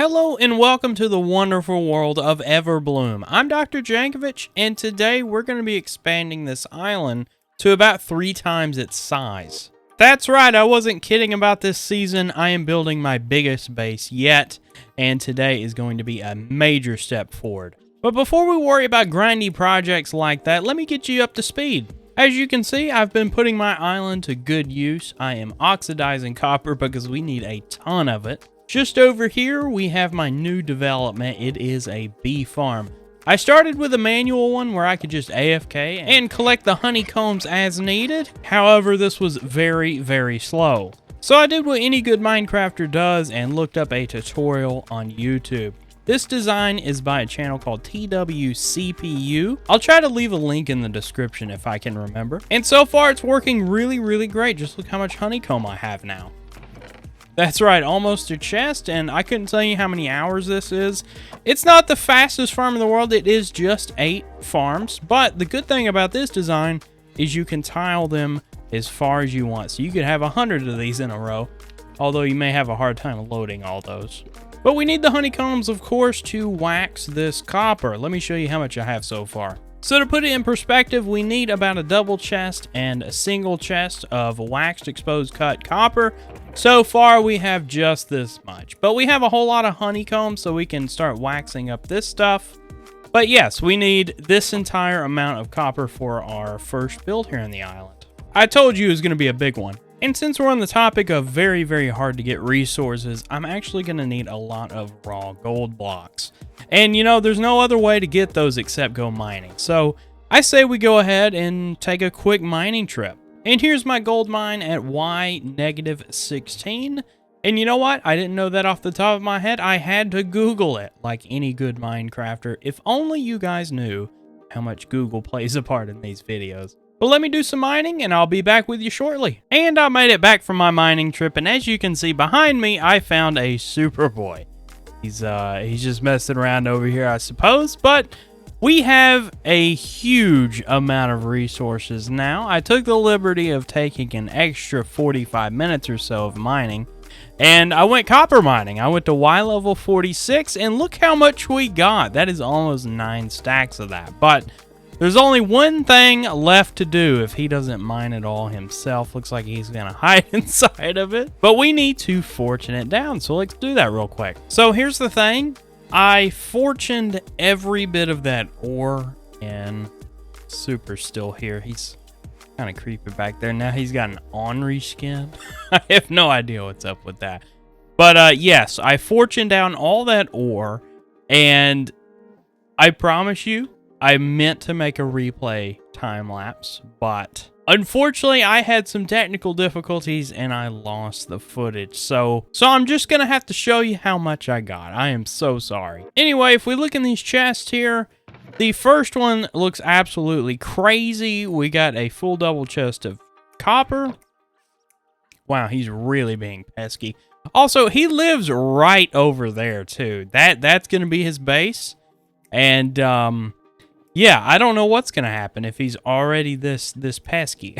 Hello and welcome to the wonderful world of Everbloom. I'm Dr. Jankovic, and today we're going to be expanding this island to about 3 times its size. That's right, I wasn't kidding about this season. I am building my biggest base yet, and today is going to be a major step forward. But before we worry about grindy projects like that, let me get you up to speed. As you can see, I've been putting my island to good use. I am oxidizing copper because we need a ton of it. Just over here, we have my new development. It is a bee farm. I started with a manual one where I could just AFK and collect the honeycombs as needed. However, this was very, very slow. So I did what any good Minecrafter does and looked up a tutorial on YouTube. This design is by a channel called TWCPU. I'll try to leave a link in the description if I can remember. And so far, it's working really, really great. Just look how much honeycomb I have now. That's right, almost a chest, and I couldn't tell you how many hours this is. It's not the fastest farm in the world, it is just 8 farms, but the good thing about this design is you can tile them as far as you want. So you could have 100 of these in a row, although you may have a hard time loading all those. But we need the honeycombs, of course, to wax this copper. Let me show you how much I have so far. So to put it in perspective, we need about a double chest and a single chest of waxed exposed cut copper. So far, we have just this much. But we have a whole lot of honeycomb, so we can start waxing up this stuff. But yes, we need this entire amount of copper for our first build here on the island. I told you it was going to be a big one. And since we're on the topic of very, very hard to get resources, I'm actually going to need a lot of raw gold blocks. And you know, there's no other way to get those except go mining. So I say we go ahead and take a quick mining trip. And here's my gold mine at Y-16. And you know what? I didn't know that off the top of my head. I had to Google it like any good Minecrafter. If only you guys knew how much Google plays a part in these videos. But let me do some mining and I'll be back with you shortly. And I made it back from my mining trip, and as you can see behind me, I found a Superboy. He's just messing around over here, I suppose, but we have a huge amount of resources now. I took the liberty of taking an extra 45 minutes or so of mining, and I went copper mining. I went to Y level 46, and look how much we got. That is almost 9 stacks of that, but there's only one thing left to do if he doesn't mine it all himself. Looks like he's going to hide inside of it. But we need to fortune it down, so let's do that real quick. So here's the thing. I fortuned every bit of that ore in. Super's still here. He's kind of creepy back there. Now he's got an ornery skin. I have no idea what's up with that. But yes, I fortuned down all that ore, and I promise you, I meant to make a replay time lapse, but unfortunately I had some technical difficulties and I lost the footage. So I'm just going to have to show you how much I got. I am so sorry. Anyway, if we look in these chests here, the first one looks absolutely crazy. We got a full double chest of copper. Wow, he's really being pesky. Also, he lives right over there too. That's going to be his base. And yeah, I don't know what's going to happen if he's already this pesky.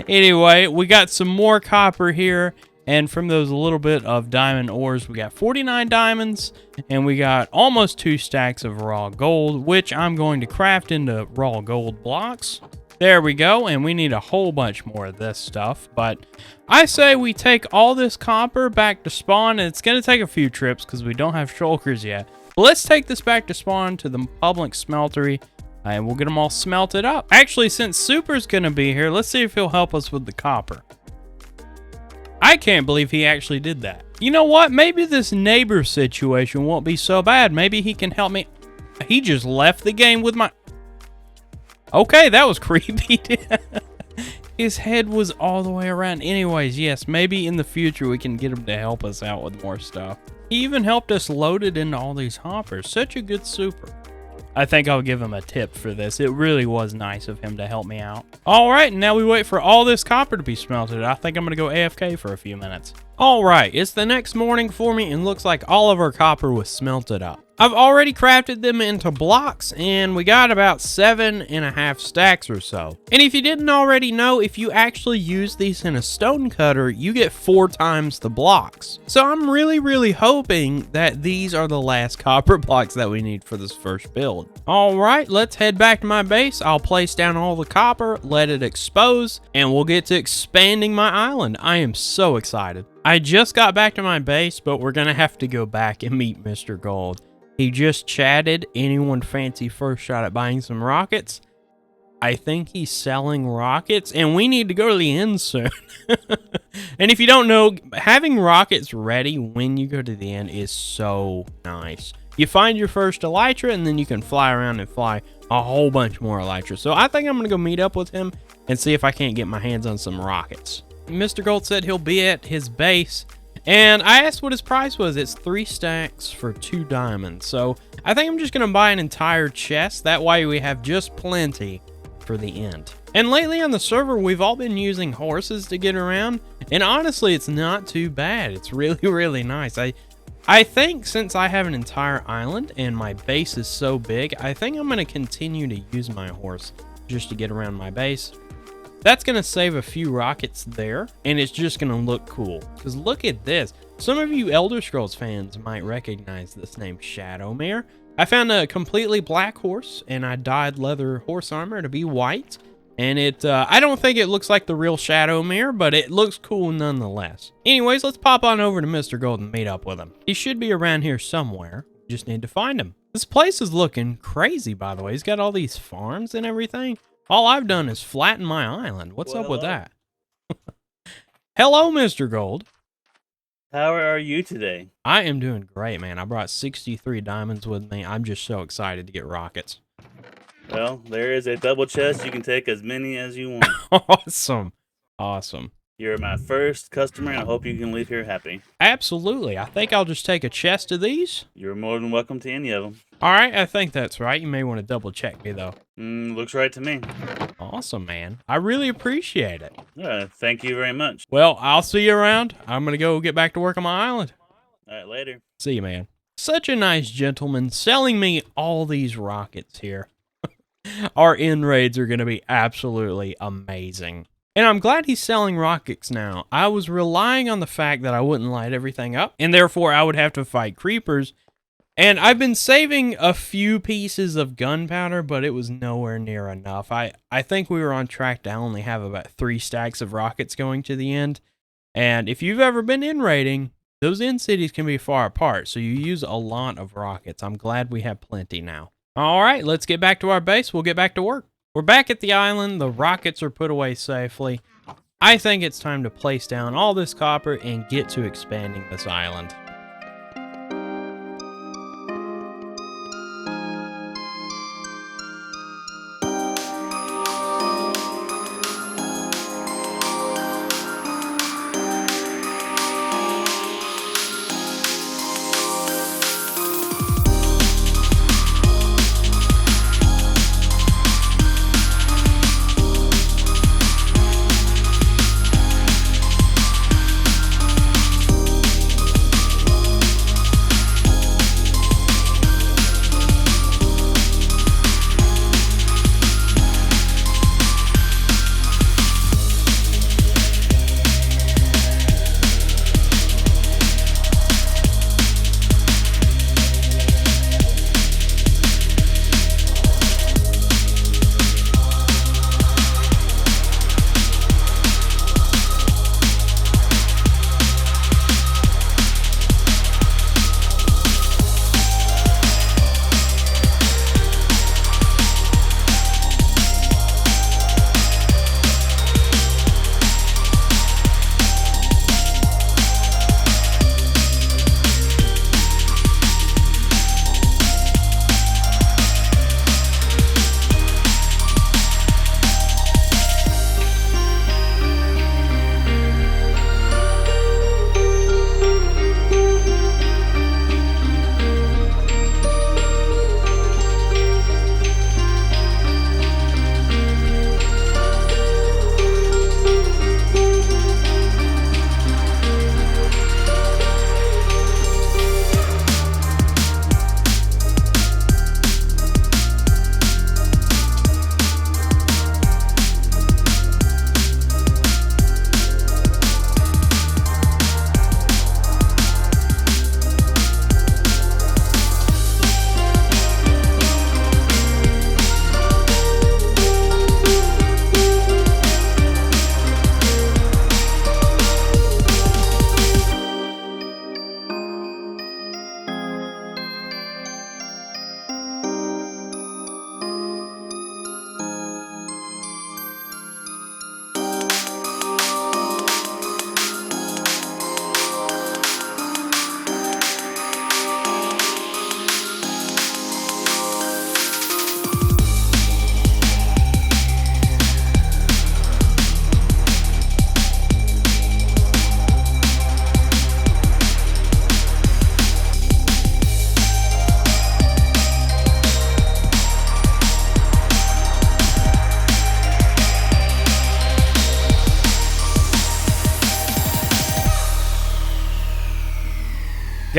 Anyway, we got some more copper here. And from those little bit of diamond ores, we got 49 diamonds. And we got almost 2 stacks of raw gold, which I'm going to craft into raw gold blocks. There we go. And we need a whole bunch more of this stuff. But I say we take all this copper back to spawn. And it's going to take a few trips because we don't have shulkers yet. Let's take this back to spawn to the public smeltery, and we'll get them all smelted up. Actually, since Super's going to be here, let's see if he'll help us with the copper. I can't believe he actually did that. You know what? Maybe this neighbor situation won't be so bad. Maybe he can help me. He just left the game with my... Okay, that was creepy. His head was all the way around. Anyways, yes, maybe in the future we can get him to help us out with more stuff. He even helped us load it into all these hoppers. Such a good super. I think I'll give him a tip for this. It really was nice of him to help me out. All right, now we wait for all this copper to be smelted. I think I'm going to go AFK for a few minutes. All right, it's the next morning for me, and looks like all of our copper was smelted up. I've already crafted them into blocks, and we got about 7.5 stacks or so. And if you didn't already know, if you actually use these in a stone cutter, you get 4 times the blocks. So I'm really hoping that these are the last copper blocks that we need for this first build. All right, let's head back to my base. I'll place down all the copper, let it expose, and we'll get to expanding my island. I am so excited. I just got back to my base, but we're gonna have to go back and meet Mr. Gold. He just chatted. Anyone fancy first shot at buying some rockets? I think he's selling rockets, and we need to go to the end soon. And if you don't know, having rockets ready when you go to the end is so nice. You find your first elytra, and then you can fly around and fly a whole bunch more elytra. So I think I'm going to go meet up with him and see if I can't get my hands on some rockets. Mr. Gold said he'll be at his base. And I asked what his price was. It's 3 stacks for 2 diamonds. So I think I'm just going to buy an entire chest. That way we have just plenty for the end. And lately on the server, we've all been using horses to get around. And honestly, it's not too bad. It's really nice. I think since I have an entire island and my base is so big, I think I'm going to continue to use my horse just to get around my base. That's going to save a few rockets there, and it's just going to look cool. Because look at this. Some of you Elder Scrolls fans might recognize this name, Shadowmere. I found a completely black horse, and I dyed leather horse armor to be white. And I don't think it looks like the real Shadowmere, but it looks cool nonetheless. Anyways, let's pop on over to Mr. Gold and meet up with him. He should be around here somewhere. We just need to find him. This place is looking crazy, by the way. He's got all these farms and everything. All I've done is flatten my island. What's up with that? Hello, Mr. Gold. How are you today? I am doing great, man. I brought 63 diamonds with me. I'm just so excited to get rockets. Well, there is a double chest. You can take as many as you want. Awesome. You're my first customer, and I hope you can leave here happy. Absolutely. I think I'll just take a chest of these. You're more than welcome to any of them. All right, I think that's right. You may want to double check me, though. Looks right to me. Awesome, man. I really appreciate it. Thank you very much. Well, I'll see you around. I'm going to go get back to work on my island. All right, later. See you, man. Such a nice gentleman selling me all these rockets here. Our end raids are going to be absolutely amazing. And I'm glad he's selling rockets now. I was relying on the fact that I wouldn't light everything up, and therefore I would have to fight creepers. And I've been saving a few pieces of gunpowder, but it was nowhere near enough. I think we were on track to only have about 3 stacks of rockets going to the end. And if you've ever been in raiding, those end cities can be far apart, so you use a lot of rockets. I'm glad we have plenty now. All right, let's get back to our base. We'll get back to work. We're back at the island. The rockets are put away safely. I think it's time to place down all this copper and get to expanding this island.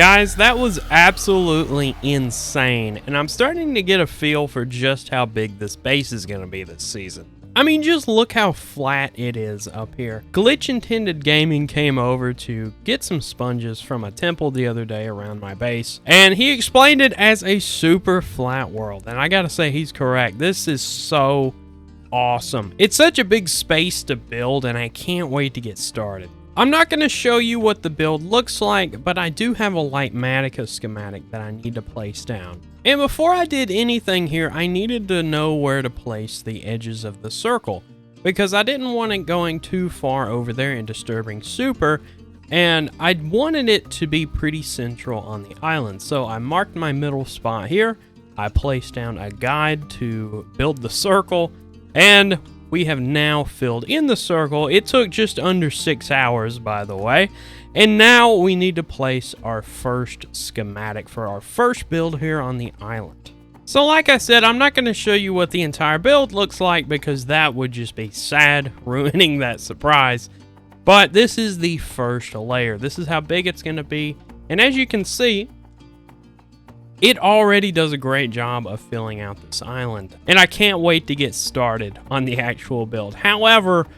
Guys, that was absolutely insane, and I'm starting to get a feel for just how big this base is going to be this season. I mean, just look how flat it is up here. Glitch Intended Gaming came over to get some sponges from a temple the other day around my base, and he explained it as a super flat world, and I gotta say, he's correct. This is so awesome. It's such a big space to build, and I can't wait to get started. I'm not going to show you what the build looks like, but I do have a Lightmatica schematic that I need to place down. And before I did anything here, I needed to know where to place the edges of the circle, because I didn't want it going too far over there and disturbing Super, and I wanted it to be pretty central on the island. So I marked my middle spot here, I placed down a guide to build the circle, and we have now filled in the circle. It took just under 6 hours, by the way. And now we need to place our first schematic for our first build here on the island. So like I said, I'm not going to show you what the entire build looks like because that would just be sad, ruining that surprise. But this is the first layer. This is how big it's going to be. And as you can see, it already does a great job of filling out this island, and I can't wait to get started on the actual build. However,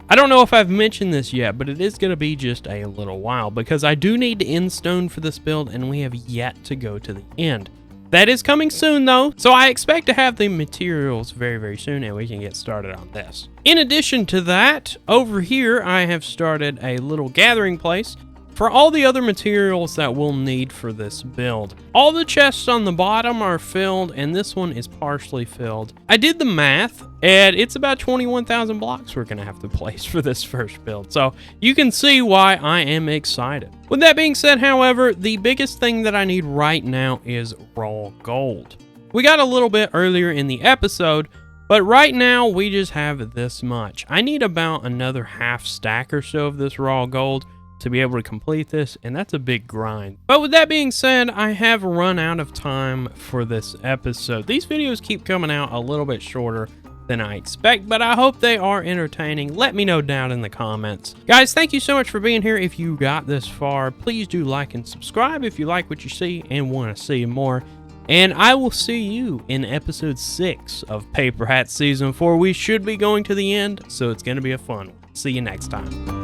I don't know if I've mentioned this yet, but it is going to be just a little while because I do need to end stone for this build, and we have yet to go to the end. That is coming soon, though, so I expect to have the materials very, very soon, and we can get started on this. In addition to that, over here, I have started a little gathering place for all the other materials that we'll need for this build. All the chests on the bottom are filled, and this one is partially filled. I did the math, and it's about 21,000 blocks we're gonna have to place for this first build, so you can see why I am excited. With that being said, however, the biggest thing that I need right now is raw gold. We got a little bit earlier in the episode, but right now we just have this much. I need about another half stack or so of this raw gold to be able to complete this, and that's a big grind. But with that being said, I have run out of time for this episode. These videos keep coming out a little bit shorter than I expect, but I hope they are entertaining. Let me know down in the comments. Guys, thank you so much for being here. If you got this far, please do like and subscribe if you like what you see and want to see more. And I will see you in episode 6 of Paperhats Season 4. We should be going to the end, so it's going to be a fun one. See you next time.